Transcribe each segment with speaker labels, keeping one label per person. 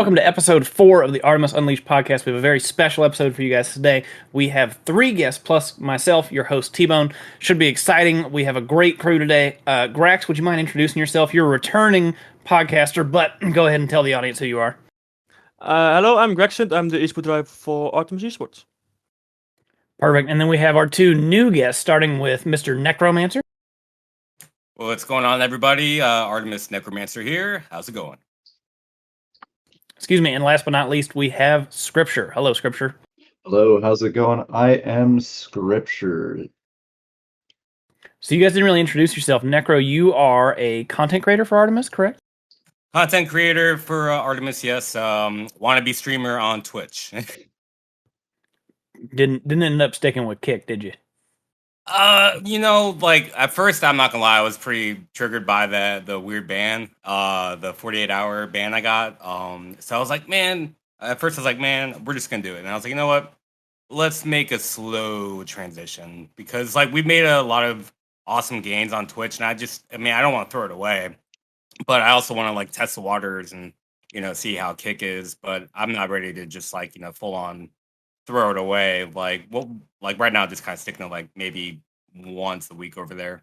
Speaker 1: welcome to episode 4 of the Artemis Unleashed podcast. We have a very special episode for you guys today. We have 3 guests plus myself, your host T-Bone. Should be exciting. We have a great crew today. Grax, would you mind introducing yourself? You're a returning podcaster, but go ahead and tell the audience who you are.
Speaker 2: Hello, I'm Graxent. I'm the esports driver for Artemis Esports.
Speaker 1: Perfect. And then we have our 2 new guests, starting with Mr. N3kromancer.
Speaker 3: Well, what's going on, everybody? Artemis Necromancer here. How's it going?
Speaker 1: Excuse me. And last but not least, we have Scripture. Hello, Scripture.
Speaker 4: Hello, how's it going? I am Scripture.
Speaker 1: So you guys didn't really introduce yourself. Necro, you are a content creator for Artemis, correct?
Speaker 3: Content creator for Artemis, yes. Wannabe streamer on Twitch.
Speaker 1: Didn't end up sticking with Kick, did you?
Speaker 3: At first, I'm not gonna lie, I was pretty triggered by the weird ban, the 48-hour ban I got. So I was like, man. At first, I was like, man, we're just gonna do it. And I was like, you know what? Let's make a slow transition because we've made a lot of awesome gains on Twitch, and I don't want to throw it away, but I also want to test the waters and see how Kick is. But I'm not ready to just full on throw it away. Right now, just kind of sticking to maybe once a week over there.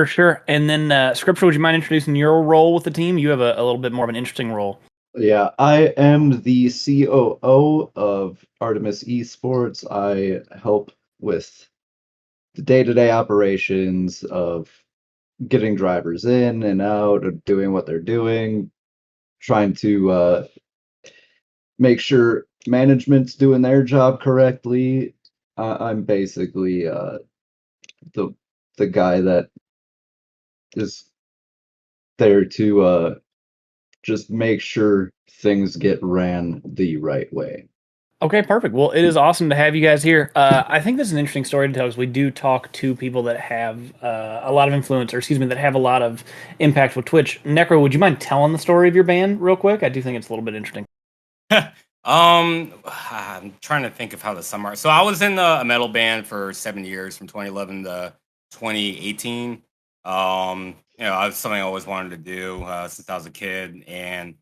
Speaker 1: Sure. And then, Scripture, would you mind introducing your role with the team? You have a little bit more of an interesting role.
Speaker 4: Yeah, I am the COO of Artemis Esports. I help with the day-to-day operations of getting drivers in and out, of doing what they're doing, trying to make sure management's doing their job correctly. I'm basically the guy that is there to just make sure things get ran the right way.
Speaker 1: Okay, perfect. Well, it is awesome to have you guys here. I think this is an interesting story to tell because we do talk to people that have a lot of influence, that have a lot of impact with Twitch. Necro, would you mind telling the story of your band real quick? I do think it's a little bit interesting.
Speaker 3: I'm trying to think of how to summarize. So I was in a metal band for 7 years, from 2011 to 2018. It was something I always wanted to do since I was a kid, and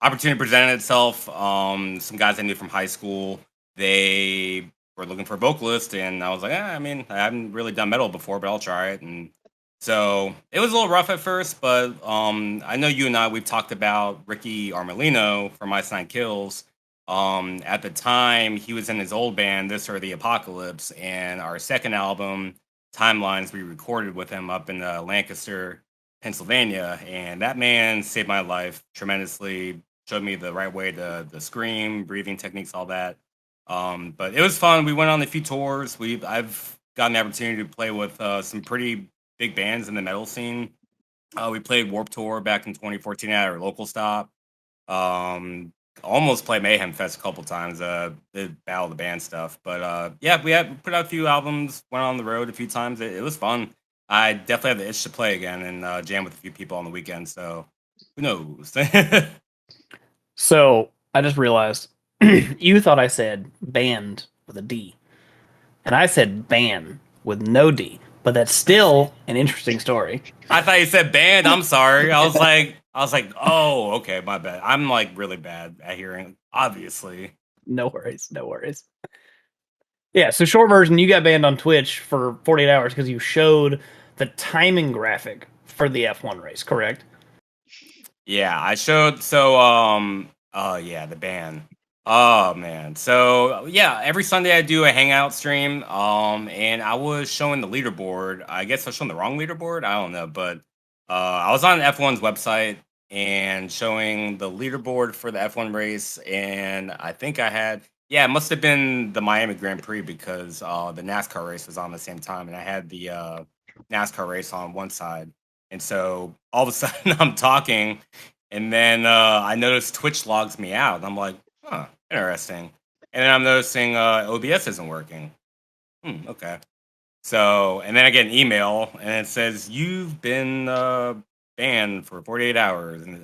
Speaker 3: opportunity presented itself. Some guys I knew from high school, they were looking for a vocalist, and I was like, I haven't really done metal before, but I'll try it. And so it was a little rough at first, but I know you and we've talked about Ricky Armelino from Ice Nine Kills. At the time, he was in his old band, This or the Apocalypse, and our second album, Timelines, we recorded with him up in Lancaster, Pennsylvania, and that man saved my life tremendously. Showed me the right way to scream, breathing techniques, all that. But it was fun. We went on a few tours. I've gotten the opportunity to play with some pretty big bands in the metal scene. We played Warped Tour back in 2014 at our local stop. Almost played Mayhem Fest a couple times. The Battle of the Band stuff. But we put out a few albums. Went on the road a few times. It was fun. I definitely have the itch to play again and jam with a few people on the weekend. So who knows?
Speaker 1: So I just realized you thought I said band with a D, and I said ban with no D. But that's still an interesting story.
Speaker 3: I thought you said band. I'm sorry. I was like, oh, okay, my bad. I'm really bad at hearing, obviously.
Speaker 1: No worries. Yeah, so short version, you got banned on Twitch for 48 hours because you showed the timing graphic for the F1 race, correct?
Speaker 3: Yeah, I showed. So, the ban. Oh man. So every Sunday I do a hangout stream. And I was showing the leaderboard. I guess I was showing the wrong leaderboard. I don't know, but I was on F1's website and showing the leaderboard for the F1 race, and I think I had it must have been the Miami Grand Prix because the NASCAR race was on the same time, and I had the NASCAR race on one side, and so all of a sudden I'm talking, and then I noticed Twitch logs me out, and I'm like, huh, interesting. And then I'm noticing OBS isn't working. Okay. So, and then I get an email, and it says, you've been banned for 48 hours. And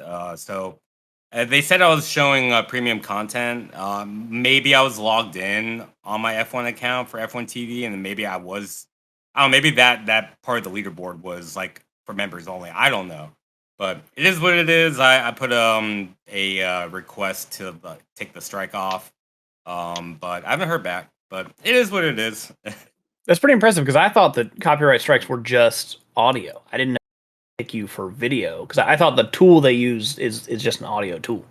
Speaker 3: they said I was showing premium content. Maybe I was logged in on my F1 account for F1 TV, and then maybe I was, maybe that part of the leaderboard was for members only. I don't know. But it is what it is. I put a request to take the strike off, but I haven't heard back. But it is what it is.
Speaker 1: That's pretty impressive because I thought that copyright strikes were just audio. I didn't know they take you for video because I thought the tool they use is just an audio tool.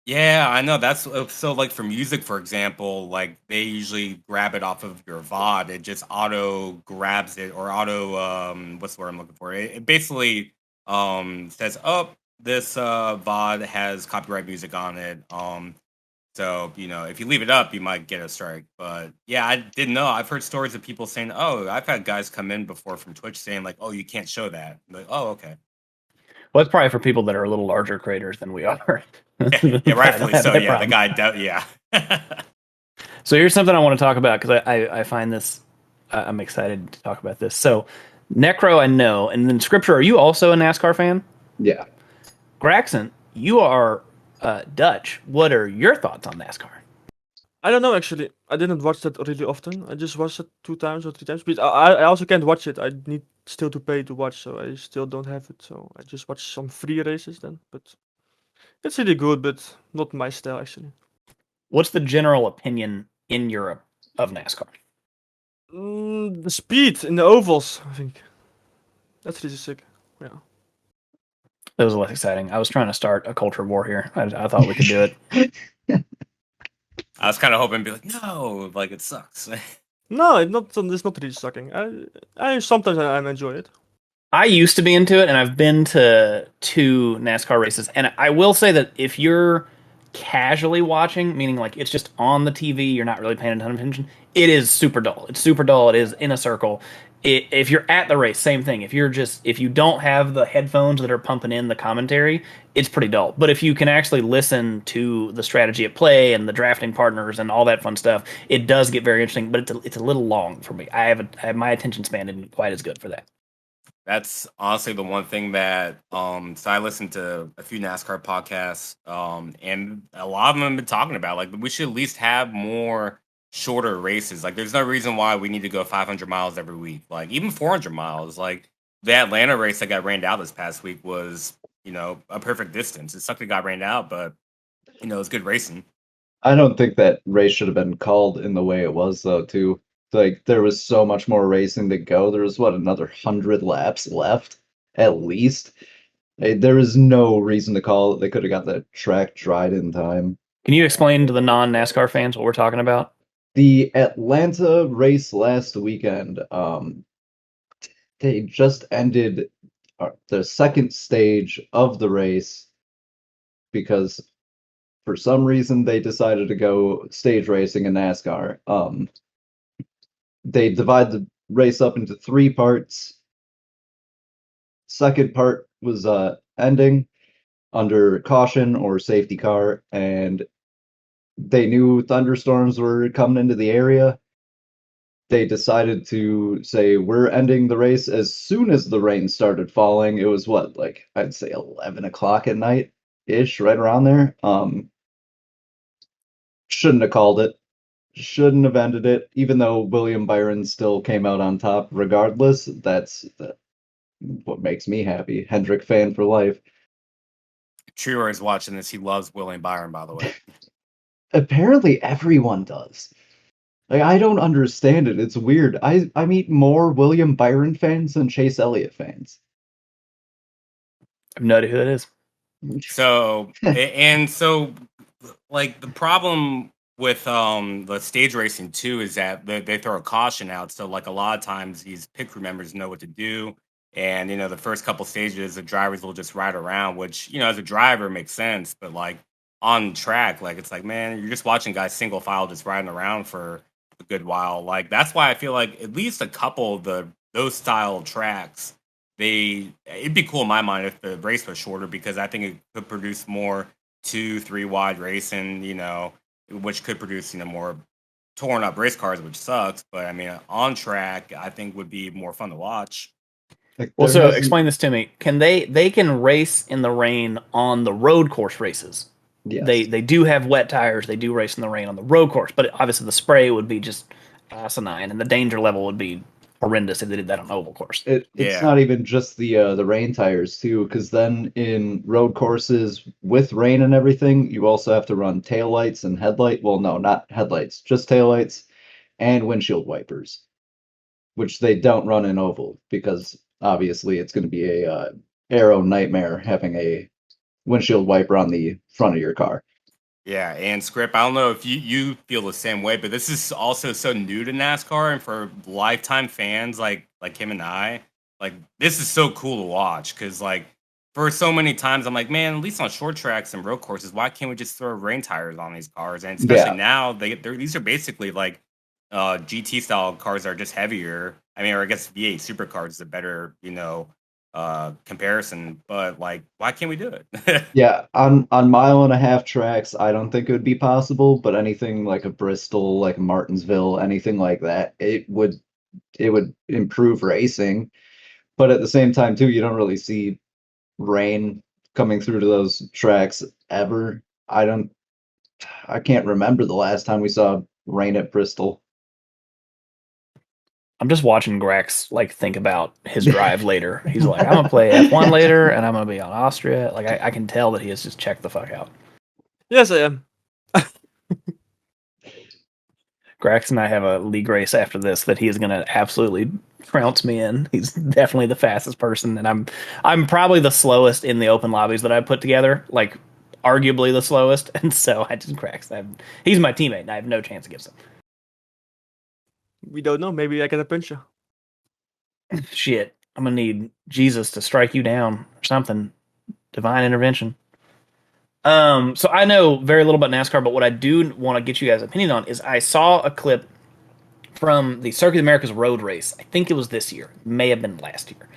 Speaker 3: Yeah, I know. That's so like for music, for example, like they usually grab it off of your VOD. It just auto grabs it or auto what's the word I'm looking for? It basically says, "Oh, this VOD has copyright music on it." So, if you leave it up, you might get a strike. But yeah, I didn't know. I've heard stories of people saying, "Oh, I've had guys come in before from Twitch saying like, "Oh, you can't show that." I'm like, "Oh, okay."
Speaker 1: Well, it's probably for people that are a little larger creators than we are.
Speaker 3: Yeah, rightfully so. Yeah,
Speaker 1: problem.
Speaker 3: the guy, yeah.
Speaker 1: So here's something I want to talk about because I find this, I'm excited to talk about this. So Necro, I know, and then Scripture, are you also a NASCAR fan?
Speaker 4: Yeah.
Speaker 1: Graxent, you are Dutch. What are your thoughts on NASCAR?
Speaker 2: I don't know actually. I didn't watch that really often. I just watched it 2 times or 3 times. But I also can't watch it. I need still to pay to watch, so I still don't have it. So I just watch some free races then. But it's really good, but not my style actually.
Speaker 1: What's the general opinion in Europe of NASCAR?
Speaker 2: The speed in the ovals, I think. That's really sick. Yeah.
Speaker 1: That was less exciting. I was trying to start a culture war here. I thought we could do it.
Speaker 3: I was kind of hoping to be like, no, like it sucks.
Speaker 2: No, it's not really sucking. I sometimes I enjoy it.
Speaker 1: I used to be into it, and I've been to 2 NASCAR races. And I will say that if you're casually watching, meaning like it's just on the TV, you're not really paying a ton of attention, it is super dull. It's super dull. It is in a circle. If you're at the race, same thing. If you don't have the headphones that are pumping in the commentary, it's pretty dull. But if you can actually listen to the strategy at play and the drafting partners and all that fun stuff, it does get very interesting. But it's a little long for me. I have my attention span isn't quite as good for that.
Speaker 3: That's honestly the one thing that so I listened to a few NASCAR podcasts, and a lot of them have been talking about like we should at least have more shorter races. Like there's no reason why we need to go 500 miles every week. Like even 400 miles. Like the Atlanta race that got rained out this past week was, a perfect distance. It sucked it got rained out, but it's good racing.
Speaker 4: I don't think that race should have been called in the way it was, though, too. Like, there was so much more racing to go. There was, what, another 100 laps left, at least? There is no reason to call it. They could have got that track dried in time.
Speaker 1: Can you explain to the non-NASCAR fans what we're talking about?
Speaker 4: The Atlanta race last weekend, they just ended the second stage of the race because for some reason they decided to go stage racing in NASCAR. They divide the race up into 3 parts. Second part was ending under caution or safety car, and they knew thunderstorms were coming into the area. They decided to say, we're ending the race as soon as the rain started falling. It was what, like, I'd say 11 o'clock at night-ish, right around there. Shouldn't have called it. Shouldn't have ended it, even though William Byron still came out on top regardless. That's what makes me happy. Hendrick fan for life.
Speaker 3: Truer is watching this. He loves William Byron, by the way.
Speaker 4: Apparently everyone does. Like, I don't understand it. It's weird. I meet more William Byron fans than Chase Elliott fans.
Speaker 1: I have no idea who that is.
Speaker 3: So like the problem with the stage racing too is that they throw a caution out. So like a lot of times these pit crew members know what to do. And the first couple stages the drivers will just ride around, which as a driver makes sense, but like on track, like it's like, man, you're just watching guys single file just riding around for a good while. Like that's why I feel like at least a couple of those style tracks, it'd be cool in my mind if the race was shorter because I think it could produce more 2-3 wide racing, which could produce more torn up race cars, which sucks. But I mean, on track, I think would be more fun to watch.
Speaker 4: Like,
Speaker 1: Well,
Speaker 4: there
Speaker 1: so
Speaker 4: hasn't-
Speaker 1: explain this to me. Can they can race in the rain on the road course races?
Speaker 4: Yes.
Speaker 1: They do have wet tires. They do race in the rain on the road course, but obviously the spray would be just asinine, and the danger level would be horrendous if they did that on oval course.
Speaker 4: It's
Speaker 3: Yeah.
Speaker 4: not even just the rain tires too, because then in road courses with rain and everything, you also have to run taillights and headlight. Well, no, not headlights, just taillights and windshield wipers, which they don't run in oval because obviously it's going to be a aero nightmare having a windshield wiper on the front of your car.
Speaker 3: Yeah, and Script, I don't know if you feel the same way, but this is also so new to NASCAR, and for lifetime fans like him and I, like this is so cool to watch because like for so many times I'm like, man, at least on short tracks and road courses, why can't we just throw rain tires on these cars? And especially
Speaker 4: Yeah.
Speaker 3: now, these are basically like GT style cars that are just heavier. I mean, or I guess V8 supercars is a better comparison, but like, why can't we do it?
Speaker 4: Yeah, on mile-and-a-half tracks, I don't think it would be possible, but anything like a Bristol, like Martinsville, anything like that, it would improve racing. But at the same time, too, you don't really see rain coming through to those tracks ever. I can't remember the last time we saw rain at Bristol.
Speaker 1: I'm just watching Grax like think about his drive later. He's like, I'm gonna play F1 later, and I'm gonna be on Austria. Like I can tell that he has just checked the fuck out.
Speaker 2: Yes, I am.
Speaker 1: Grax and I have a league race after this that he is gonna absolutely trounce me in. He's definitely the fastest person, and I'm probably the slowest in the open lobbies that I put together. Like arguably the slowest, and so I just Grax. He's my teammate, and I have no chance against him.
Speaker 2: We don't know. Maybe I get a puncher.
Speaker 1: Shit, I'm gonna need Jesus to strike you down or something. Divine intervention. So I know very little about NASCAR, but what I do want to get you guys' opinion on is I saw a clip from the Circuit America's road race. I think it was this year, may have been last year,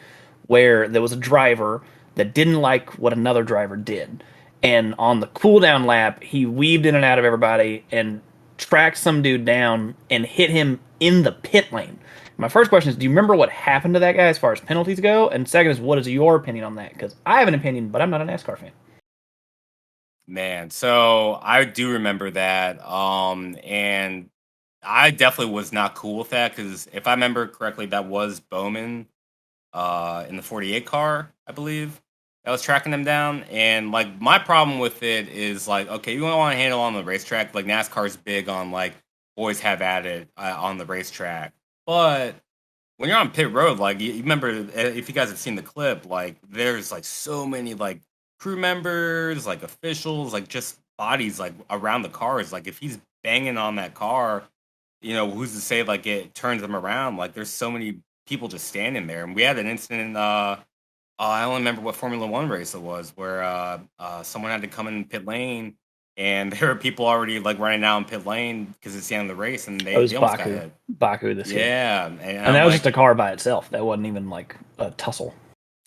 Speaker 1: where there was a driver that didn't like what another driver did. And on the cool down lap, he weaved in and out of everybody and tracked some dude down and hit him in the pit lane. My first question is, do you remember what happened to that guy as far as penalties go? And second is, what is your opinion on that? Because I have an opinion, but I'm not a NASCAR fan.
Speaker 3: Man, so I do remember that. And I definitely was not cool with that because if I remember correctly, that was Bowman in the 48 car, I believe, that was tracking them down. And like my problem with it is like, okay, you don't want to handle on the racetrack. Like NASCAR's big on like boys have at it on the racetrack. But when you're on pit road, like you remember if you guys have seen the clip, like there's like so many like crew members, like officials, like just bodies like around the cars. Like if he's banging on that car, who's to say like it turns them around? Like there's so many people just standing there. And we had an incident. I don't remember what Formula One race it was where someone had to come in pit lane, and there were people already like running out in pit lane because it's the end of the race, and
Speaker 1: It was
Speaker 3: they almost got
Speaker 1: Baku.
Speaker 3: hit.
Speaker 1: Baku this year.
Speaker 3: Yeah,
Speaker 1: And that was just a car by itself. That wasn't even like a tussle.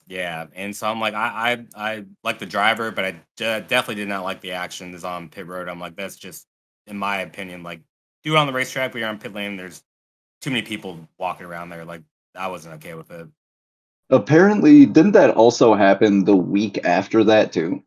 Speaker 3: yeah, and so I'm like, I like the driver, but I definitely did not like the actions on pit road. I'm like, that's just, in my opinion, like do it on the racetrack, but you're on pit lane. There's too many people walking around there. Like I wasn't okay with it.
Speaker 4: Apparently, didn't that also happen the week after that too?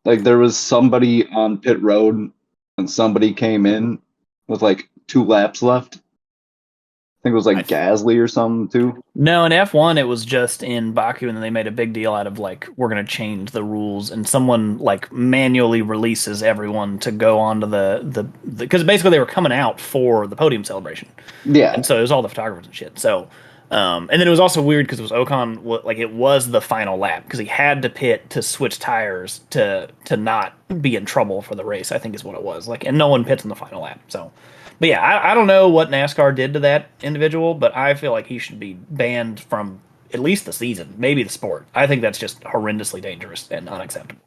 Speaker 4: Like there was somebody on pit road and somebody came in with like 2 laps left. I think it was like Gasly or something too.
Speaker 1: No, in F1 it was just in Baku, and then they made a big deal out of like we're gonna change the rules, and someone like manually releases everyone to go onto the because basically they were coming out for the podium celebration,
Speaker 4: Yeah.
Speaker 1: and so it was all the photographers and shit. So, and then it was also weird because it was Ocon, like it was the final lap because he had to pit to switch tires to not be in trouble for the race. I think is what it was like, and no one pits in the final lap. So. But yeah, I don't know what NASCAR did to that individual, but I feel like he should be banned from at least the season, maybe the sport. I think that's just horrendously dangerous and unacceptable.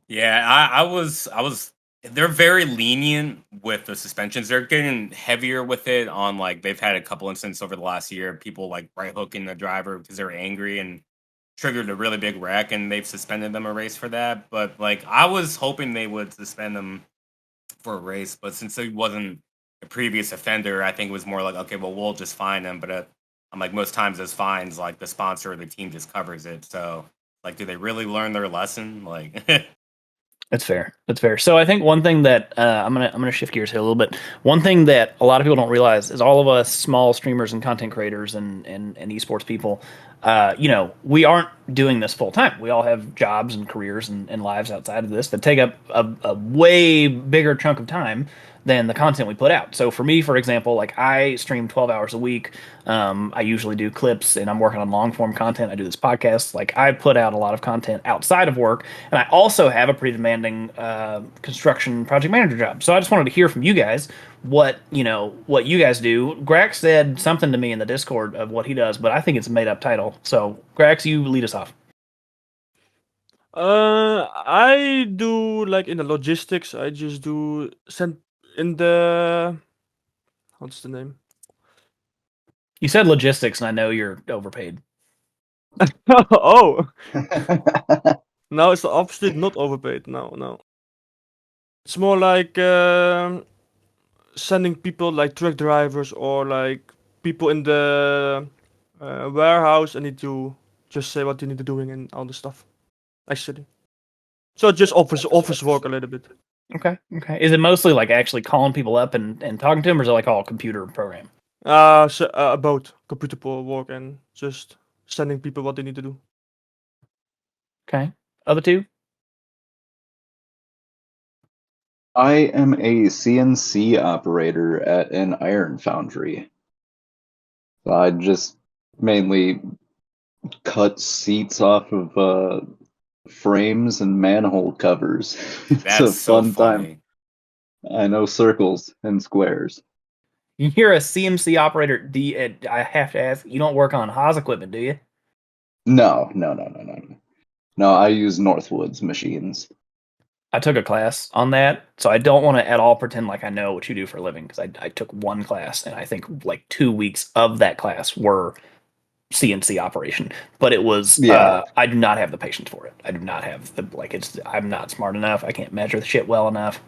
Speaker 3: Yeah, I was. They're very lenient with the suspensions. They're getting heavier with it. On like they've had a couple incidents over the last year. People like right hooking the driver because they're angry and triggered a really big wreck, and they've suspended them a race for that. But like I was hoping they would suspend them for a race, but since he wasn't a previous offender, I think it was more like, okay, well, we'll just fine him. But I'm like, most times those fines, like the sponsor or the team just covers it. So, like, do they really learn their lesson? Like,
Speaker 1: That's fair. That's fair. So I think one thing that I'm gonna shift gears here a little bit. One thing that a lot of people don't realize is all of us small streamers and content creators and esports people, we aren't doing this full time. We all have jobs and careers and lives outside of this that take up a way bigger chunk of time than the content we put out. So for me, for example, like I stream 12 hours a week. I usually do clips and I'm working on long form content. I do this podcast. Like I put out a lot of content outside of work, and I also have a pretty demanding construction project manager job. So I just wanted to hear from you guys what you guys do. Grax said something to me in the Discord of what he does, but I think it's a made up title. So Grax, you lead us off.
Speaker 2: I do like in the logistics. I just do send in the what's the name?
Speaker 1: You said logistics, and I know you're overpaid.
Speaker 2: Oh, no, it's the opposite. Not overpaid. No. It's more like sending people like truck drivers or like people in the warehouse. I need to just say what you need to doing and all the stuff. Actually, so just office work a little bit.
Speaker 1: Okay. Okay. Is it mostly like actually calling people up and talking to them, or is it like all computer program?
Speaker 2: So, about computer work and just sending people what they need to do.
Speaker 1: Okay. Other two?
Speaker 4: I am a CNC operator at an iron foundry. I just mainly cut seats off of frames and manhole covers. It's
Speaker 3: That's
Speaker 4: a
Speaker 3: so
Speaker 4: fun time.
Speaker 3: funny.
Speaker 4: I know circles and squares.
Speaker 1: You're a CMC operator. I have to ask, you don't work on Haas equipment, do you?
Speaker 4: No. No, I use Northwoods machines.
Speaker 1: I took a class on that, so I don't want to at all pretend like I know what you do for a living because I took one class, and I think like 2 weeks of that class were CNC operation. But it was,
Speaker 4: Yeah.
Speaker 1: I do not have the patience for it. I do not have I'm not smart enough. I can't measure the shit well enough.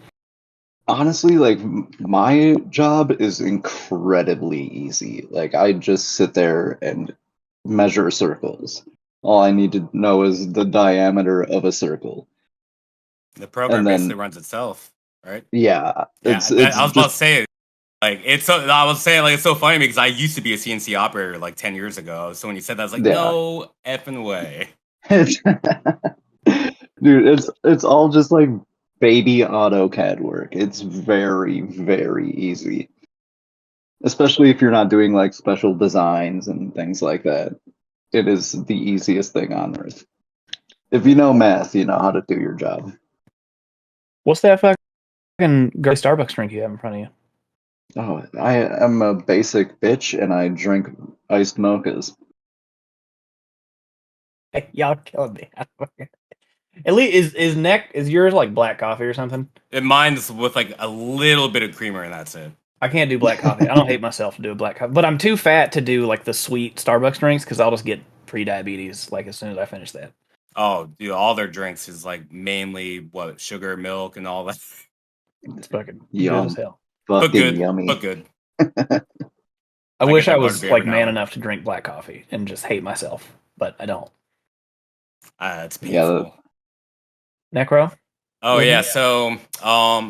Speaker 4: Honestly, like my job is incredibly easy. Like I just sit there and measure circles. All I need to know is the diameter of a circle.
Speaker 3: The program
Speaker 4: And
Speaker 3: basically
Speaker 4: then
Speaker 3: runs itself, right?
Speaker 4: yeah,
Speaker 3: Yeah,
Speaker 4: it's
Speaker 3: I was about to
Speaker 4: just
Speaker 3: say, like it's so. I was saying like it's so funny because I used to be a CNC operator like 10 years ago. So when you said that, I was like,
Speaker 4: yeah.
Speaker 3: no effing way.
Speaker 4: Dude, it's all just like baby AutoCAD work. It's very, very easy. Especially if you're not doing like special designs and things like that. It is the easiest thing on earth. If you know math, you know how to do your job.
Speaker 1: What's that fucking great Starbucks drink you have in front of you?
Speaker 4: Oh, I am a basic bitch and I drink iced mochas.
Speaker 1: Hey, y'all killing me. At least is yours like black coffee or something?
Speaker 3: Mine's with like a little bit of creamer and that's it.
Speaker 1: I can't do black coffee. I don't hate myself to do a black coffee, but I'm too fat to do like the sweet Starbucks drinks because I'll just get pre-diabetes like as soon as I finish that.
Speaker 3: Oh, dude, all their drinks is like mainly what sugar, milk, and all that.
Speaker 1: It's fucking good
Speaker 4: Yum.
Speaker 1: as hell.
Speaker 3: But
Speaker 4: Fucking
Speaker 3: good,
Speaker 4: yummy.
Speaker 3: but good.
Speaker 1: I
Speaker 3: I
Speaker 1: wish
Speaker 3: get
Speaker 1: I
Speaker 3: that
Speaker 1: was
Speaker 3: butterbeer
Speaker 1: like
Speaker 3: every
Speaker 1: man
Speaker 3: now
Speaker 1: enough to drink black coffee and just hate myself, but I don't.
Speaker 3: It's
Speaker 4: Yeah,
Speaker 3: painful.
Speaker 1: Necro?
Speaker 3: Oh
Speaker 1: Mhm.
Speaker 3: yeah,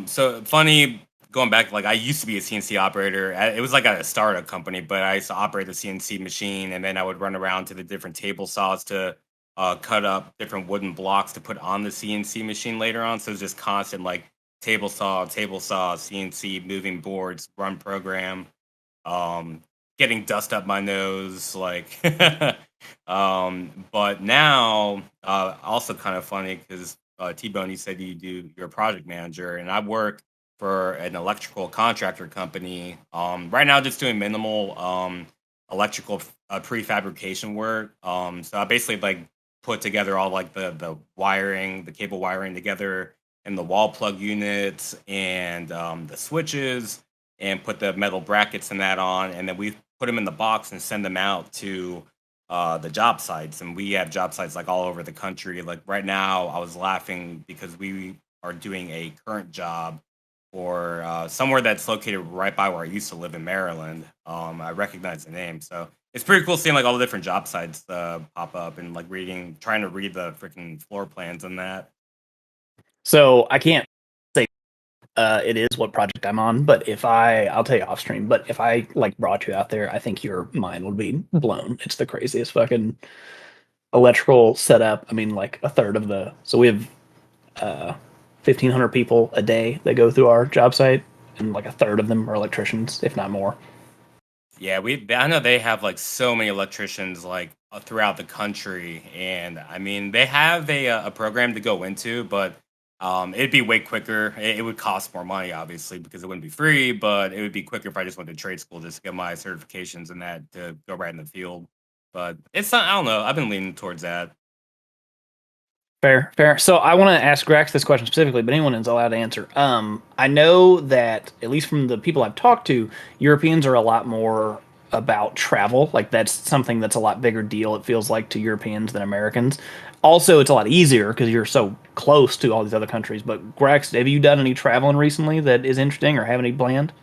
Speaker 3: so funny going back. Like I used to be a CNC operator. It was like at a startup company, but I used to operate the CNC machine, and then I would run around to the different table saws to cut up different wooden blocks to put on the CNC machine later on. So it was just constant like table saw, CNC, moving boards, run program, um, getting dust up my nose, like. But now, also kind of funny because T-Bone, you said you're a project manager, and I work for an electrical contractor company. Right now, just doing minimal electrical prefabrication work. So I basically like put together all like the wiring, the cable wiring together, and the wall plug units and the switches, and put the metal brackets and that on, and then we put them in the box and send them out to the job sites. And we have job sites like all over the country. Like right now, I was laughing because we are doing a current job for somewhere that's located right by where I used to live in Maryland. I recognize the name, so it's pretty cool seeing like all the different job sites pop up and like trying to read the freaking floor plans and that.
Speaker 1: So I can't say it is what project I'm on, but I'll tell you off stream. But if I like brought you out there, I think your mind would be blown. It's the craziest fucking electrical setup. I mean, like a third of the. So we have 1,500 people a day that go through our job site, and like a third of them are electricians, if not more.
Speaker 3: Yeah, I know they have like so many electricians like throughout the country, and I mean they have a program to go into, but it'd be way quicker. It would cost more money, obviously, because it wouldn't be free, but it would be quicker if I just went to trade school just to get my certifications and that to go right in the field. But it's not. I don't know. I've been leaning towards that.
Speaker 1: Fair, fair. So I want to ask Grax this question specifically, but anyone is allowed to answer. I know that at least from the people I've talked to, Europeans are a lot more about travel. Like that's something that's a lot bigger deal. It feels like to Europeans than Americans. Also, it's a lot easier because you're so close to all these other countries. But Grax, have you done any traveling recently that is interesting or have any planned?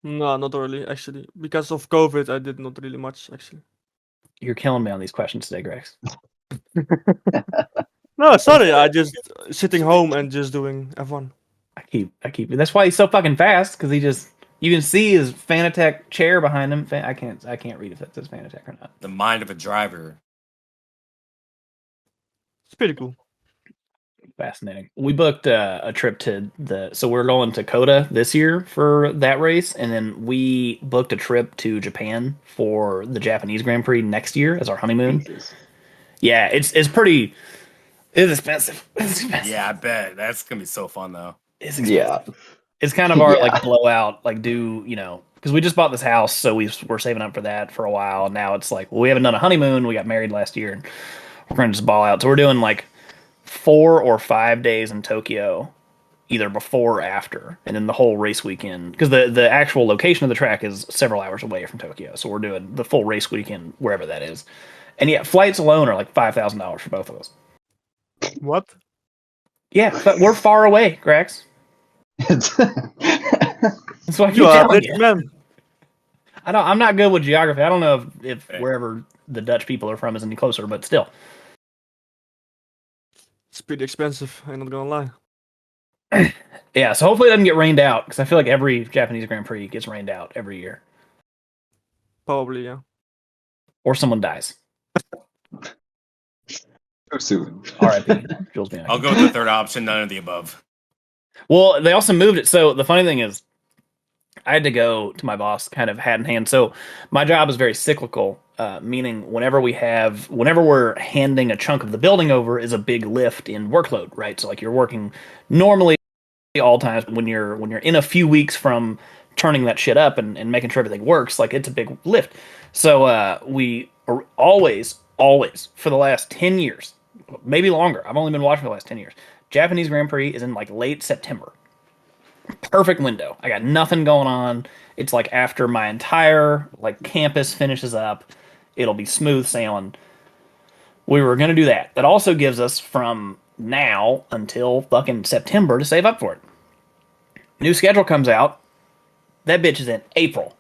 Speaker 2: No, not really, actually. Because of COVID, I did not really much, actually.
Speaker 1: You're killing me on these questions today, Grax.
Speaker 2: No, sorry, I just sitting home and just doing F1.
Speaker 1: I keep. That's why he's so fucking fast because he just. You can see his Fanatec chair behind him. I can't read if that says Fanatec or not.
Speaker 3: The mind of a driver.
Speaker 2: It's pretty cool.
Speaker 1: Fascinating. We booked a trip to so we're going to COTA this year for that race, and then we booked a trip to Japan for the Japanese Grand Prix next year as our honeymoon.
Speaker 4: Jesus.
Speaker 1: Yeah, it's pretty. It's expensive. It's expensive.
Speaker 3: Yeah, I bet that's gonna be so fun though.
Speaker 1: It's expensive.
Speaker 4: Yeah.
Speaker 1: It's kind of our
Speaker 4: Yeah.
Speaker 1: like blowout, like because we just bought this house, so we're saving up for that for a while. And now it's like, well, we haven't done a honeymoon. We got married last year, and we're gonna just ball out. So we're doing like 4 or 5 days in Tokyo, either before or after, and then the whole race weekend. Because the actual location of the track is several hours away from Tokyo, so we're doing the full race weekend wherever that is. And yeah, flights alone are like $5,000 for both of us.
Speaker 2: What?
Speaker 1: Yeah, but we're far away, Grax. That's what I keep
Speaker 2: You are a
Speaker 1: telling
Speaker 2: rich
Speaker 1: you.
Speaker 2: man.
Speaker 1: I'm not good with geography. I don't know if wherever the Dutch people are from is any closer, but still.
Speaker 2: It's pretty expensive, I'm not gonna lie.
Speaker 1: Yeah, so hopefully it doesn't get rained out, because I feel like every Japanese Grand Prix gets rained out every year.
Speaker 2: Probably, yeah.
Speaker 1: Or someone dies.
Speaker 4: Too soon.
Speaker 1: R.I.P. Jules Bianchi.
Speaker 3: I'll go with the third option, none of the above.
Speaker 1: Well, they also moved it. So the funny thing is, I had to go to my boss kind of hat in hand. So my job is very cyclical, meaning whenever we're handing a chunk of the building over is a big lift in workload, right? So like you're working normally all times when you're in a few weeks from turning that shit up and making sure everything works, like it's a big lift. So we are always for the last 10 years, maybe longer. I've only been watching for the last 10 years. Japanese Grand Prix is in like late September. Perfect window. I got nothing going on. It's like after my entire like campus finishes up, it'll be smooth sailing. We were gonna do that. That also gives us from now until fucking September to save up for it. New schedule comes out. That bitch is in April.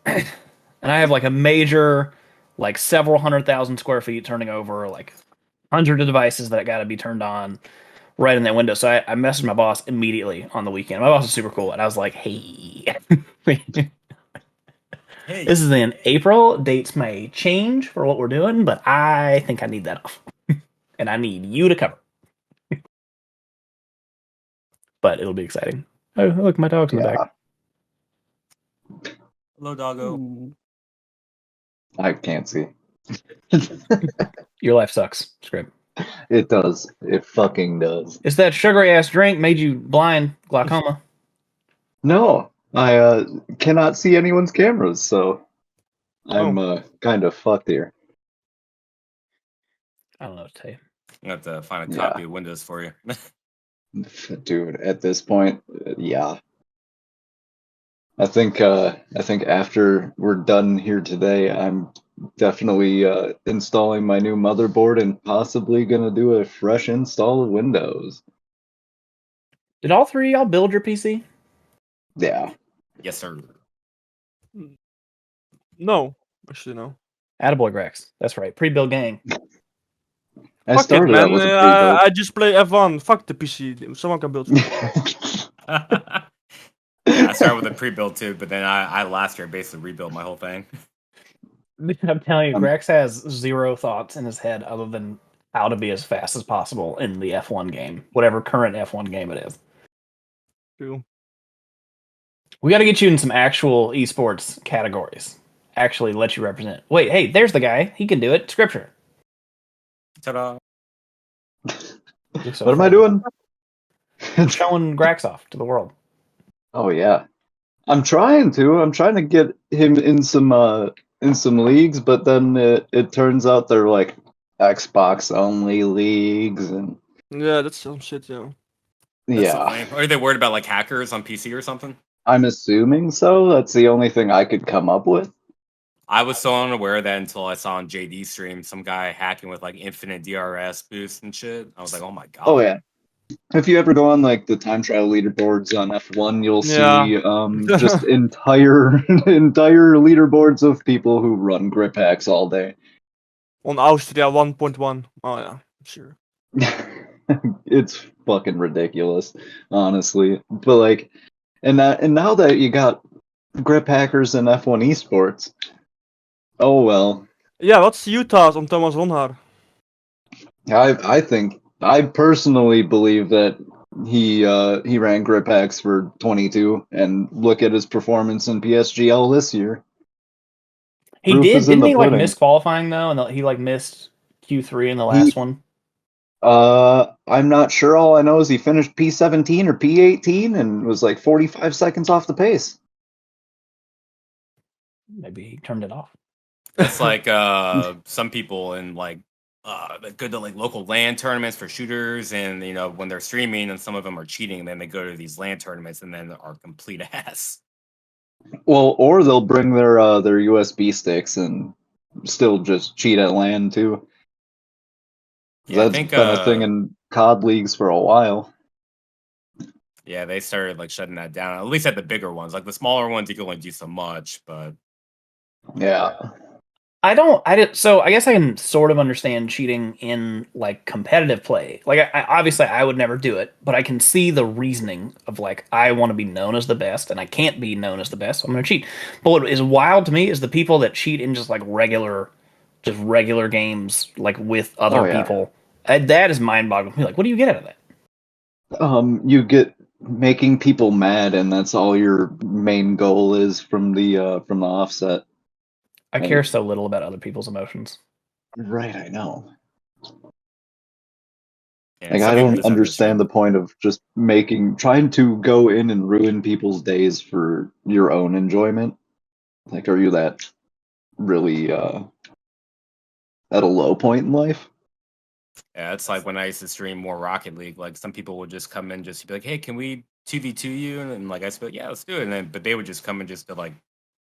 Speaker 1: And I have like a major, like several 100,000 square feet turning over, like hundreds of devices that got to be turned on right in that window. So I messaged my boss immediately on the weekend. My boss is super cool. And I was like, hey,
Speaker 3: Hey,
Speaker 1: this is in April. Dates may change for what we're doing, but I think I need that off. And I need you to cover. But it'll be exciting. Oh, look, my dog's in the back.
Speaker 3: hello, doggo.
Speaker 2: Ooh.
Speaker 4: I can't see.
Speaker 1: Your life sucks. It's great.
Speaker 4: It does. It fucking does.
Speaker 1: It's that sugary ass drink made you blind, glaucoma.
Speaker 4: No, I cannot see anyone's cameras, so I'm kind of fucked here.
Speaker 1: I don't know what to tell you.
Speaker 3: I'm gonna have to find a
Speaker 4: Yeah.
Speaker 3: copy of Windows for you.
Speaker 4: Dude, at this point, yeah. I think after we're done here today, I'm definitely installing my new motherboard and possibly gonna do a fresh install of Windows.
Speaker 1: Did all three of y'all build your PC?
Speaker 4: Yeah.
Speaker 3: Yes, sir.
Speaker 2: No, actually no.
Speaker 1: Attaboy Grex. That's right. Pre-build gang.
Speaker 4: I
Speaker 2: Fuck it,
Speaker 4: started
Speaker 2: man.
Speaker 4: out with a pre-build.
Speaker 2: I just play F1. Fuck the PC. Someone can build for me.
Speaker 3: Yeah, I started with a pre-build too, but then I last year basically rebuilt my whole thing.
Speaker 1: I'm telling you,
Speaker 4: Um,
Speaker 1: Grex has zero thoughts in his head other than how to be as fast as possible in the F1 game, whatever current F1 game it is.
Speaker 2: True.
Speaker 1: We got to get you in some actual esports categories. Actually, let you represent. Wait, hey, there's the guy. He can do it. Scripture.
Speaker 3: Ta-da!
Speaker 1: You're so
Speaker 4: what am I
Speaker 1: funny.
Speaker 4: doing?
Speaker 1: Showing Grax off to the world.
Speaker 4: Oh yeah, I'm trying to. I'm trying to get him in some leagues, but then it turns out they're like Xbox only leagues, and
Speaker 2: Yeah, that's some shit, yeah.
Speaker 3: That's so
Speaker 4: yeah,
Speaker 3: funny. Are they worried about like hackers on PC or something?
Speaker 4: I'm assuming so. That's the only thing I could come up with.
Speaker 3: I was so unaware of that until I saw on JD stream some guy hacking with like infinite DRS boost and shit. I was like, oh my god.
Speaker 4: Oh yeah. If you ever go on like the time trial leaderboards on F1, you'll
Speaker 2: Yeah.
Speaker 4: see just entire leaderboards of people who run grip hacks all day.
Speaker 2: On Austria 1.1. Oh yeah, sure.
Speaker 4: It's fucking ridiculous, honestly. But like, and now that you got grip hackers in F1 esports, oh well.
Speaker 2: Yeah, what's Utah's on Thomas Ronhaar?
Speaker 4: I personally believe that he ran grip hacks for 22, and look at his performance in PSGL this year.
Speaker 1: He
Speaker 4: Proof
Speaker 1: did,
Speaker 4: is in
Speaker 1: didn't
Speaker 4: the
Speaker 1: he? Like
Speaker 4: pudding.
Speaker 1: miss qualifying though, and he like missed Q3 in the
Speaker 4: He
Speaker 1: last one.
Speaker 4: I'm not sure. All I know is he finished P17 or P18 and was like 45 seconds off the pace.
Speaker 1: Maybe he turned it off.
Speaker 3: It's like some people in like that go to like local LAN tournaments for shooters, and you know when they're streaming, and some of them are cheating, and then they go to these LAN tournaments and then are complete ass.
Speaker 4: Well, or they'll bring their USB sticks and still just cheat at LAN too.
Speaker 3: Yeah, I
Speaker 4: That's
Speaker 3: think
Speaker 4: been a thing in COD leagues for a while.
Speaker 3: yeah, they started like shutting that down. At least at the bigger ones, like the smaller ones, you can only do so much. But
Speaker 4: Yeah.
Speaker 1: So I guess I can sort of understand cheating in like competitive play. Like obviously I would never do it, but I can see the reasoning of like I want to be known as the best and I can't be known as the best, so I'm going to cheat. But what is wild to me is the people that cheat in just like regular games like with
Speaker 4: Oh
Speaker 1: other
Speaker 4: yeah.
Speaker 1: people. That is mind-boggling to me. Like what do you get out of that?
Speaker 4: You get making people mad, and that's all your main goal is from the offset.
Speaker 1: I
Speaker 4: And
Speaker 1: care so little about other people's emotions.
Speaker 4: right, I know.
Speaker 3: yeah,
Speaker 4: Like
Speaker 3: some
Speaker 4: I
Speaker 3: people
Speaker 4: don't
Speaker 3: just
Speaker 4: understand the point of just trying to go in and ruin people's days for your own enjoyment. Like, are you that really at a low point in life?
Speaker 3: Yeah, it's like when I used to stream more Rocket League. Like some people would just come in just to be like, "Hey, can we 2v2 you?" And like I said, "Yeah, let's do it." And then but they would just come in just to like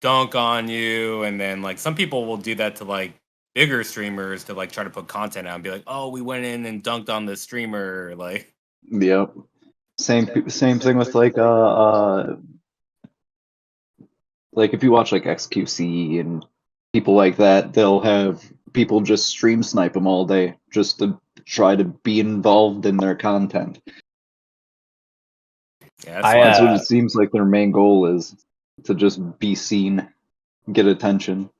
Speaker 3: dunk on you, and then like some people will do that to like bigger streamers to like try to put content out and be like, "Oh, we went in and dunked on the streamer." Like,
Speaker 4: Yep. Same thing with like if you watch like XQC and people like that, they'll have people just stream snipe them all day just to try to be involved in their content.
Speaker 3: yeah, that's
Speaker 1: I
Speaker 4: That's what
Speaker 3: why.
Speaker 4: it seems like their main goal is, to just be seen, get attention.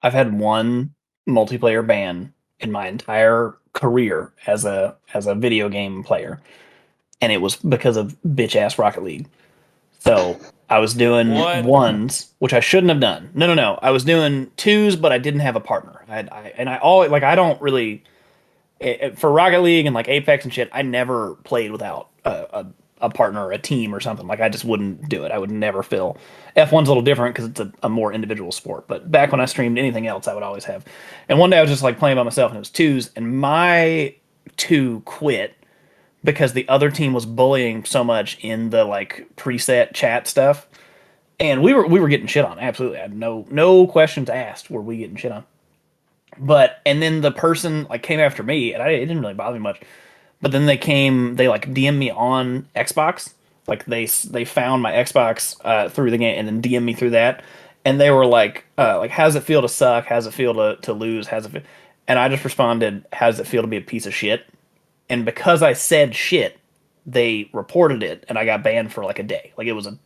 Speaker 1: I've had one multiplayer ban in my entire career as a video game player, and it was because of bitch ass Rocket League. So I was doing
Speaker 3: What?
Speaker 1: ones, which I shouldn't have done. No. I was doing twos, but I didn't have a partner. I always like I don't really for Rocket League and like Apex and shit. I never played without a partner or a team or something. Like I just wouldn't do it. I would never fill. F1's a little different because it's a more individual sport. But back when I streamed anything else, I would always have. And one day I was just like playing by myself and it was twos, and my two quit because the other team was bullying so much in the like preset chat stuff, and we were getting shit on. Absolutely, I had no questions asked. Were we getting shit on? But and then the person like came after me, and it didn't really bother me much. But then they like DM me on Xbox. Like they found my Xbox through the game and then DM me through that. And they were like how does it feel to suck? How does it feel to lose? How's it feel? And I just responded, "How does it feel to be a piece of shit?" And because I said shit, they reported it, and I got banned for like a day. Like it was a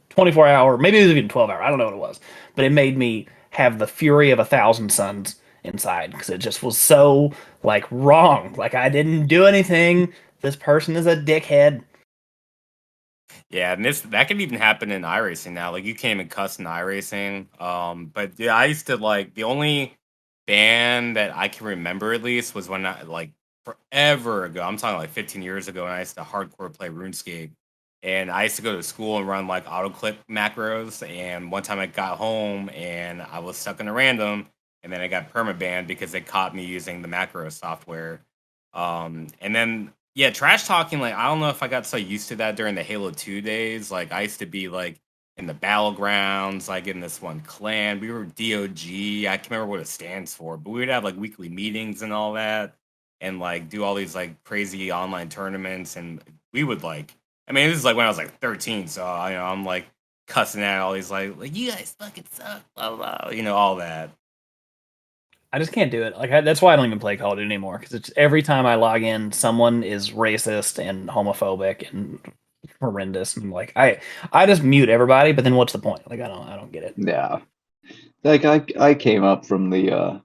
Speaker 1: 24 hour, maybe it was even 12 hour. I don't know what it was, but it made me have the fury of 1,000 suns inside because it just was so like wrong. Like I didn't do anything. This person is a dickhead.
Speaker 3: Yeah, and that can even happen in iRacing now. Like you can't even cuss in iRacing. But yeah, I used to like the only ban that I can remember at least was when I like forever ago. I'm talking like 15 years ago, and I used to hardcore play RuneScape. And I used to go to school and run like autoclick macros. And one time I got home and I was stuck in a random, and then I got permabanned because they caught me using the macro software. And then yeah, trash talking, like I don't know if I got so used to that during the Halo 2 days. Like I used to be like in the battlegrounds, like in this one clan. We were DOG. I can't remember what it stands for, but we would have like weekly meetings and all that and like do all these like crazy online tournaments and we would like I mean, this is like when I was like 13, so I'm like cussing at all these like you guys fucking suck, blah blah, blah, all that.
Speaker 1: I just can't do it. Like that's why I don't even play Call of Duty anymore because it's every time I log in, someone is racist and homophobic and horrendous. And like I just mute everybody. But then what's the point? Like I don't get it.
Speaker 4: Yeah. Like I came up from the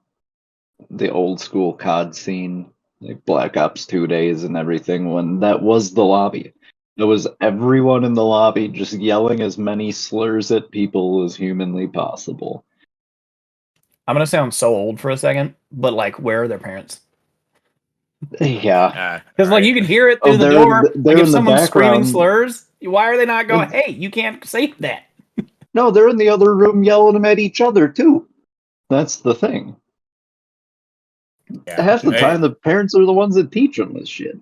Speaker 4: old school COD scene, like Black Ops 2 days and everything, when that was the lobby. It was everyone in the lobby just yelling as many slurs at people as humanly possible.
Speaker 1: I'm gonna sound so old for a second, but like, where are their parents?
Speaker 4: Yeah.
Speaker 1: Because like
Speaker 3: Right.
Speaker 1: you can hear it
Speaker 4: Oh,
Speaker 1: through the
Speaker 4: they're
Speaker 1: door.
Speaker 4: they're
Speaker 1: Like if
Speaker 4: in the
Speaker 1: someone's screaming
Speaker 4: background.
Speaker 1: slurs, why are they not going?
Speaker 4: Well,
Speaker 1: Hey, you can't say that.
Speaker 4: no, they're in the other room yelling them at each other too. That's the thing.
Speaker 3: Yeah.
Speaker 4: Half the
Speaker 3: Hey,
Speaker 4: time, the parents are the ones that teach them this shit.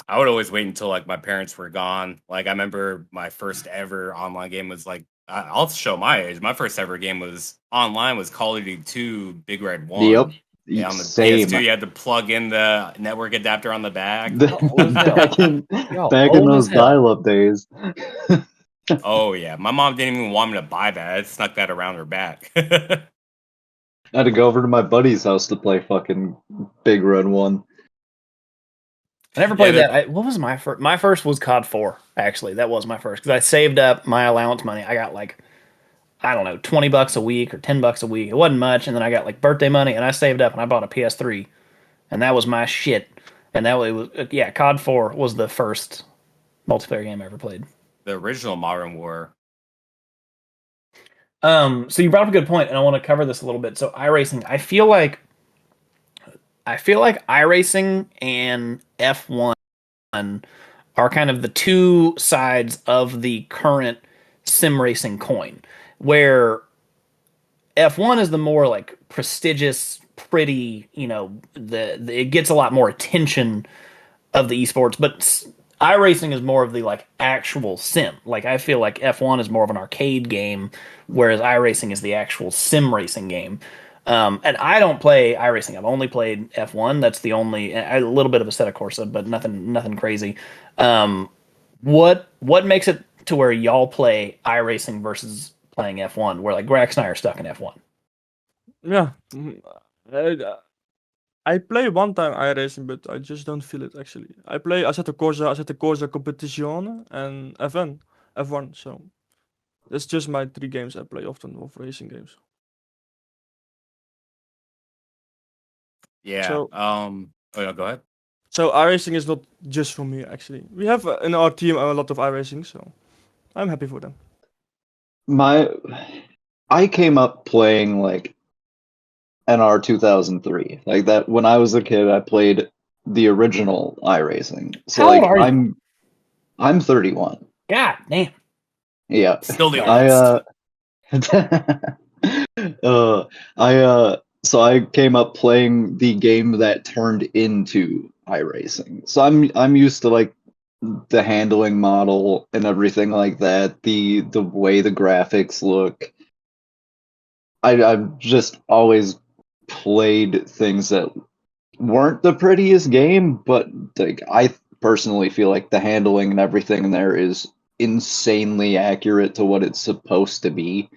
Speaker 3: I would always wait until like my parents were gone. Like I remember my first ever online game was like I'll show my age. My first ever game was online was Call of Duty 2 Big Red 1.
Speaker 4: Yep.
Speaker 3: Yeah, on the
Speaker 4: Same.
Speaker 3: PS2 you had to plug in the network adapter on the back.
Speaker 1: Y'all old as hell.
Speaker 4: back in
Speaker 1: Y'all
Speaker 4: back in
Speaker 1: old as
Speaker 4: those
Speaker 1: hell.
Speaker 4: dial-up days.
Speaker 3: Oh yeah, my mom didn't even want me to buy that. I snuck that around her back.
Speaker 4: I had to go over to my buddy's house to play fucking Big Red 1.
Speaker 1: I never
Speaker 3: Yeah,
Speaker 1: played that. What was my first? My first was COD 4. Actually, that was my first because I saved up my allowance money. I got like I don't know, $20 a week or $10 a week. It wasn't much, and then I got like birthday money, and I saved up and I bought a PS3, and that was my shit. And that was yeah, COD 4 was the first multiplayer game I ever played.
Speaker 3: the original Modern War.
Speaker 1: So you brought up a good point, and I want to cover this a little bit. So iRacing, I feel like iRacing and F1 are kind of the two sides of the current sim racing coin, where F1 is the more like prestigious, pretty, the it gets a lot more attention of the esports, but iRacing is more of the like actual sim. Like I feel like F1 is more of an arcade game, whereas iRacing is the actual sim racing game. And I don't play iRacing. I've only played F1. That's the only a little bit of a set of Corsa, but nothing crazy. Um, what makes it to where y'all play iRacing versus playing F1, where like Grax and I are stuck in F1?
Speaker 2: Yeah. I, I play one time iRacing, but I just don't feel it actually. I play Assetto Corsa Competizione, and F1. So that's just my three games I play often of racing games.
Speaker 3: Yeah.
Speaker 2: So
Speaker 3: Oh yeah, go ahead.
Speaker 2: so iRacing is not just for me actually. We have in our team a lot of iRacing, so I'm happy for them.
Speaker 4: I came up playing like NR 2003. Like that when I was a kid, I played the original iRacing. So
Speaker 1: How old
Speaker 4: like
Speaker 1: are you?
Speaker 4: I'm 31.
Speaker 1: God damn.
Speaker 4: Yeah.
Speaker 3: Still the
Speaker 4: I
Speaker 3: oldest.
Speaker 4: so I came up playing the game that turned into iRacing. So I'm used to like the handling model and everything like that, the way the graphics look. I've just always played things that weren't the prettiest game, but like I personally feel like the handling and everything in there is insanely accurate to what it's supposed to be.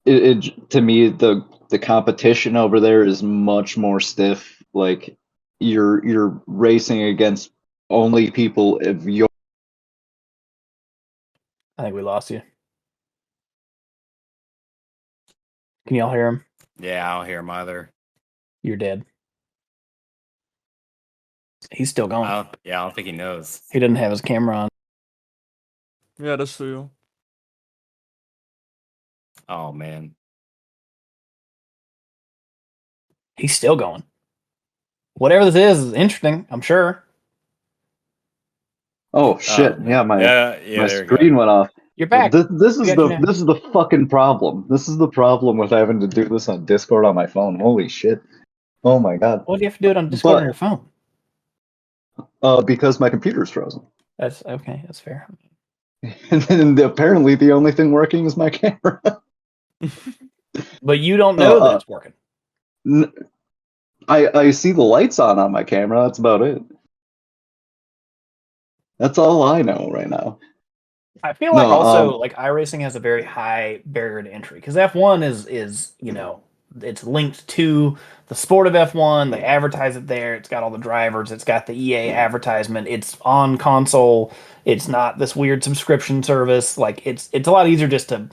Speaker 4: to me the competition over there is much more stiff. Like you're racing against only people of your.
Speaker 1: I think we lost you. Can y'all hear him?
Speaker 3: Yeah, I don't hear him either.
Speaker 1: You're dead. He's still going.
Speaker 3: I don't think he knows.
Speaker 1: He doesn't have his camera on.
Speaker 2: Yeah, that's true.
Speaker 3: Oh man.
Speaker 1: He's still going. Whatever this is interesting, I'm sure.
Speaker 4: Oh shit! Yeah, my
Speaker 3: my
Speaker 4: my screen went off.
Speaker 1: You're back.
Speaker 4: This is
Speaker 1: We got
Speaker 4: the
Speaker 1: you now.
Speaker 4: this is the fucking problem. This is the problem with having to do this on Discord on my phone. Holy shit! Oh my god!
Speaker 1: What do you have to do it on Discord on your phone?
Speaker 4: Because my computer's frozen,
Speaker 1: That's okay. That's fair.
Speaker 4: and then apparently the only thing working is my camera.
Speaker 1: But you don't know that it's working.
Speaker 4: I see the lights on my camera. That's about it. That's all I know right now.
Speaker 1: I feel like also like iRacing has a very high barrier to entry because F1 is it's linked to the sport of F1. They advertise it there. It's got all the drivers. It's got the EA advertisement. It's on console. It's not this weird subscription service. Like it's a lot easier just to.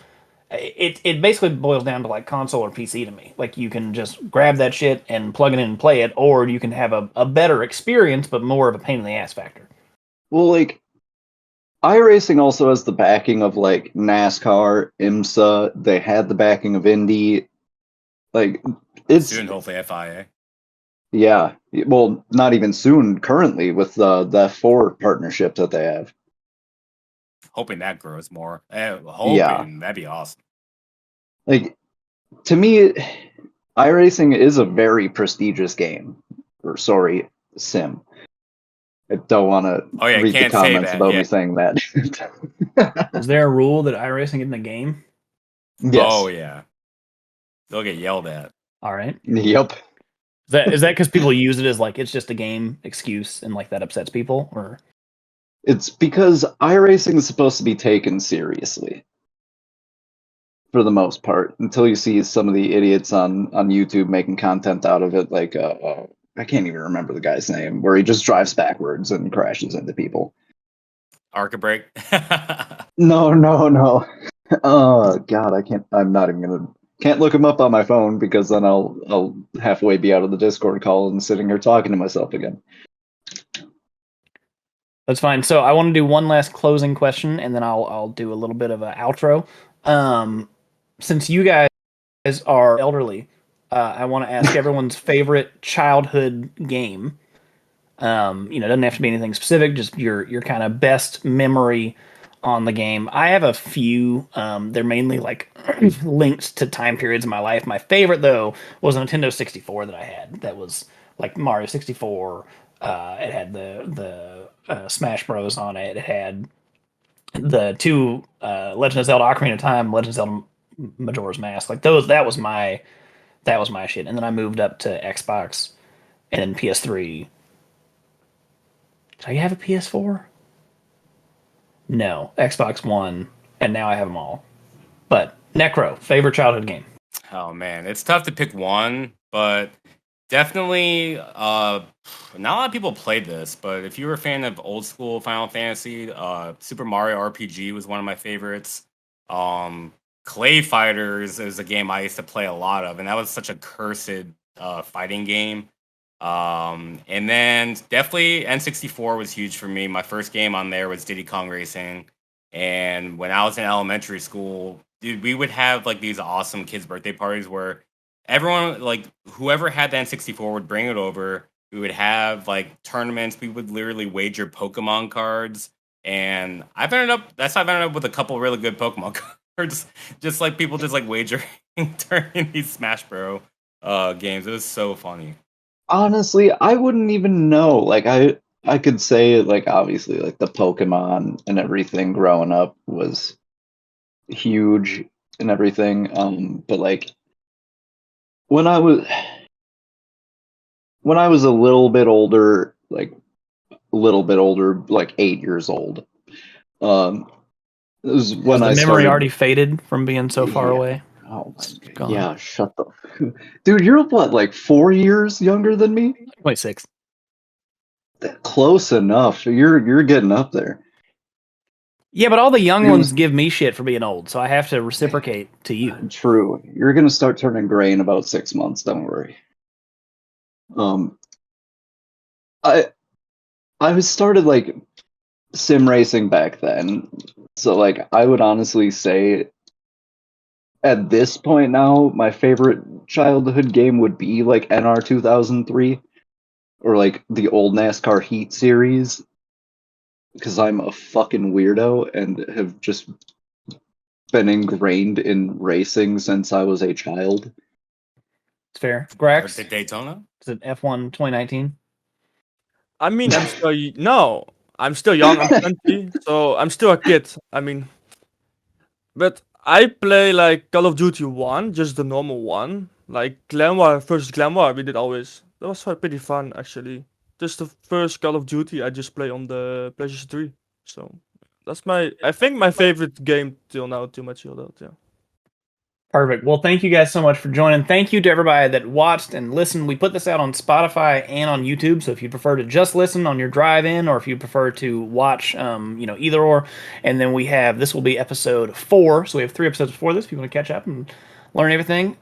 Speaker 1: It basically boils down to like console or PC to me. Like you can just grab that shit and plug it in and play it, or you can have a better experience but more of a pain in the ass factor.
Speaker 4: Well, like iRacing also has the backing of like NASCAR, IMSA. They had the backing of Indy. Like it's
Speaker 3: soon, hopefully FIA.
Speaker 4: Yeah, well, not even soon. Currently, with the F4 partnership that they have.
Speaker 3: Hoping that grows more. That'd be awesome.
Speaker 4: Like to me, iRacing is a very prestigious game. Or sorry, sim. I don't want to read the comments about me saying that.
Speaker 1: Is there a rule that iRacing isn't a game?
Speaker 4: Yes.
Speaker 3: Oh yeah. They'll get yelled at.
Speaker 1: All right.
Speaker 4: Yep.
Speaker 1: Is that because people use it as like it's just a game excuse and like that upsets people, or?
Speaker 4: It's because iRacing is supposed to be taken seriously. For the most part, until you see some of the idiots on YouTube making content out of it, like I can't even remember the guy's name, where he just drives backwards and crashes into people.
Speaker 3: Arca break.
Speaker 4: No. Oh god, I can't. I'm not even gonna. Can't look him up on my phone because then I'll halfway be out of the Discord call and sitting here talking to myself again.
Speaker 1: That's fine. So I want to do one last closing question, and then I'll do a little bit of an outro. Since you guys are elderly, I want to ask everyone's favorite childhood game. It doesn't have to be anything specific, just your kind of best memory on the game. I have a few. They're mainly like linked to time periods in my life. My favorite though was a Nintendo 64 that I had. That was like Mario 64. It had the Smash Bros on it. It had the two Legend of Zelda Ocarina of Time, Legend of Zelda Majora's Mask. Like those, that was my shit. And then I moved up to Xbox and then PS3. Did I have a PS4? No, Xbox One, and now I have them all. But Necro, favorite childhood game?
Speaker 3: Oh man, it's tough to pick one, but definitely not a lot of people played this, but if you were a fan of old school Final Fantasy, Super Mario RPG was one of my favorites. Clay Fighters is a game I used to play a lot of, and that was such a cursed fighting game. And then definitely N64 was huge for me. My first game on there was Diddy Kong Racing. And when I was in elementary school, dude, we would have like these awesome kids' birthday parties where everyone, like whoever had the N64 would bring it over. We would have like tournaments. We would literally wager Pokemon cards. And that's how I've ended up with a couple really good Pokemon cards. Just like people just like wagering during these Smash Bros. Games. It was so funny.
Speaker 4: Honestly, I wouldn't even know. Like I could say like obviously like the Pokemon and everything growing up was huge and everything. But like when I was a little bit older, like 8 years old. It was when
Speaker 1: Has the
Speaker 4: I
Speaker 1: memory
Speaker 4: started.
Speaker 1: already faded from being so far away?
Speaker 4: Oh my
Speaker 1: Gone.
Speaker 4: Yeah, shut the dude. You're what, like 4 years younger than me?
Speaker 1: 26.
Speaker 4: Close enough. You're getting up there.
Speaker 1: Yeah, but all the young
Speaker 4: You-
Speaker 1: ones give me shit for being old, so I have to reciprocate to you.
Speaker 4: True. You're gonna start turning gray in about 6 months. Don't worry. I started like sim racing back then, so like I would honestly say at this point now, my favorite childhood game would be like NR 2003 or like the old NASCAR Heat series, because I'm a fucking weirdo and have just been ingrained in racing since I was a child.
Speaker 1: It's fair.
Speaker 3: Or
Speaker 1: Grax,
Speaker 3: the Daytona.
Speaker 1: is it F1 2019?
Speaker 2: I mean, I'm still no, I'm still young. I'm 20, so I'm still a kid. I mean, but I play like Call of Duty 1, just the normal one. Like Clan War versus Clan War, we did always. That was pretty fun actually. Just the first Call of Duty I just play on the PlayStation 3. So that's I think my favorite game till now, till my childhood. Yeah.
Speaker 1: Perfect. Well, thank you guys so much for joining. Thank you to everybody that watched and listened. We put this out on Spotify and on YouTube, so if you prefer to just listen on your drive in, or if you prefer to watch, either or. And then this will be episode 4, so we have 3 episodes before this if you want to catch up and learn everything.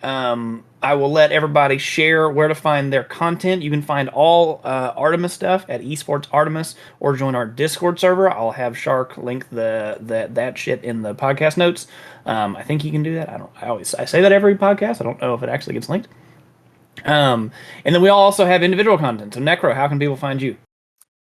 Speaker 1: I will let everybody share where to find their content. You can find all Artemis stuff at Esports Artemis, or join our Discord server. I'll have Shark link that shit in the podcast notes. I think you can do that. I say that every podcast. I don't know if it actually gets linked. And then we all also have individual content. So Necro, how can people find you?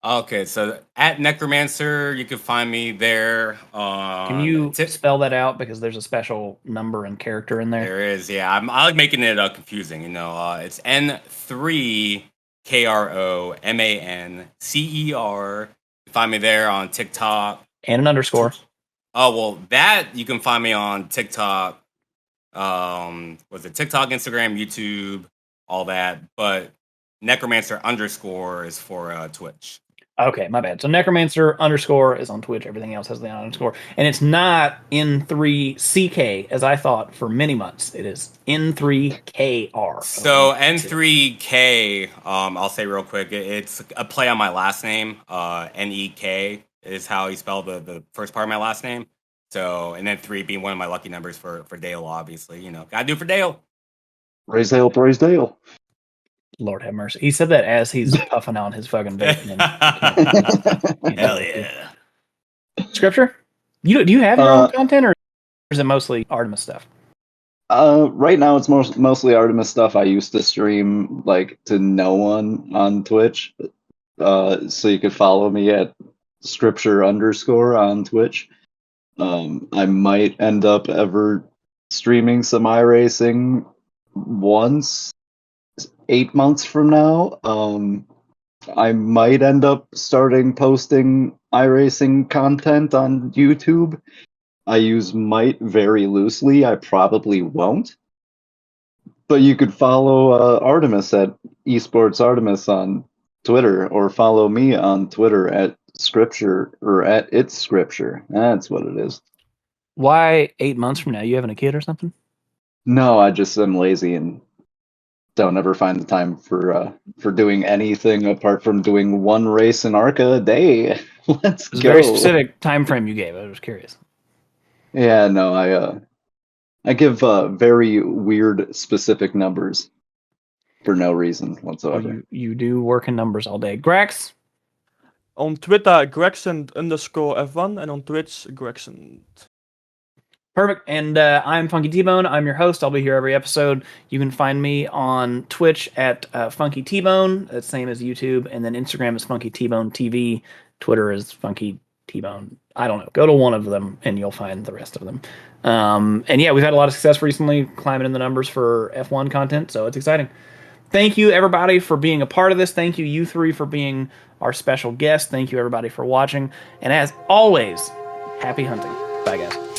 Speaker 3: Okay, so at Necromancer, you can find me there.
Speaker 1: Can you spell that out, because there's a special number and character in there?
Speaker 3: There is, yeah. I like making it confusing. It's N3kromancer. Find me there on TikTok
Speaker 1: And an underscore.
Speaker 3: Oh well, that you can find me on TikTok. Was it TikTok, Instagram, YouTube, all that? But Necromancer underscore is for Twitch.
Speaker 1: Okay, my bad. So Necromancer underscore is on Twitch. Everything else has the underscore. And it's not N3CK, as I thought for many months. It is N3KR.
Speaker 3: So N3K, I'll say real quick, it's a play on my last name. NEK is how you spell the first part of my last name. So, and then 3 being one of my lucky numbers for Dale, obviously. Gotta do for Dale.
Speaker 4: Praise Dale, praise Dale.
Speaker 1: Lord have mercy. He said that as he's puffing on his fucking bacon.
Speaker 3: Hell yeah.
Speaker 1: Scripture? Do you have your own content, or is it mostly Artemis stuff?
Speaker 4: Right now it's mostly Artemis stuff. I used to stream like to no one on Twitch. So you could follow me at scripture underscore on Twitch. I might end up ever streaming some iRacing once 8 months from now. I might end up starting posting iRacing content on YouTube. I use might very loosely. I probably won't. But you could follow Artemis at Esports Artemis on Twitter, or follow me on Twitter at Scripture, or at It's Scripture. That's what it is.
Speaker 1: Why 8 months from now? You having a kid or something?
Speaker 4: No, I just am lazy and don't ever find the time for doing anything apart from doing one race in Arca a day. Let's
Speaker 1: It was
Speaker 4: go.
Speaker 1: a very specific time frame you gave. I was curious.
Speaker 4: Yeah, no, I give very weird specific numbers for no reason whatsoever.
Speaker 1: Well, you do work in numbers all day. Grax?
Speaker 2: On Twitter, Graxent underscore F1, and on Twitch, Graxent.
Speaker 1: Perfect. And I'm Funky T-Bone. I'm your host. I'll be here every episode. You can find me on Twitch at Funky T-Bone. That's the same as YouTube. And then Instagram is Funky T-Bone TV. Twitter is Funky T-Bone. I don't know. Go to one of them and you'll find the rest of them. And yeah, we've had a lot of success recently climbing in the numbers for F1 content, so it's exciting. Thank you, everybody, for being a part of this. Thank you, you three, for being our special guest. Thank you, everybody, for watching. And as always, happy hunting. Bye, guys.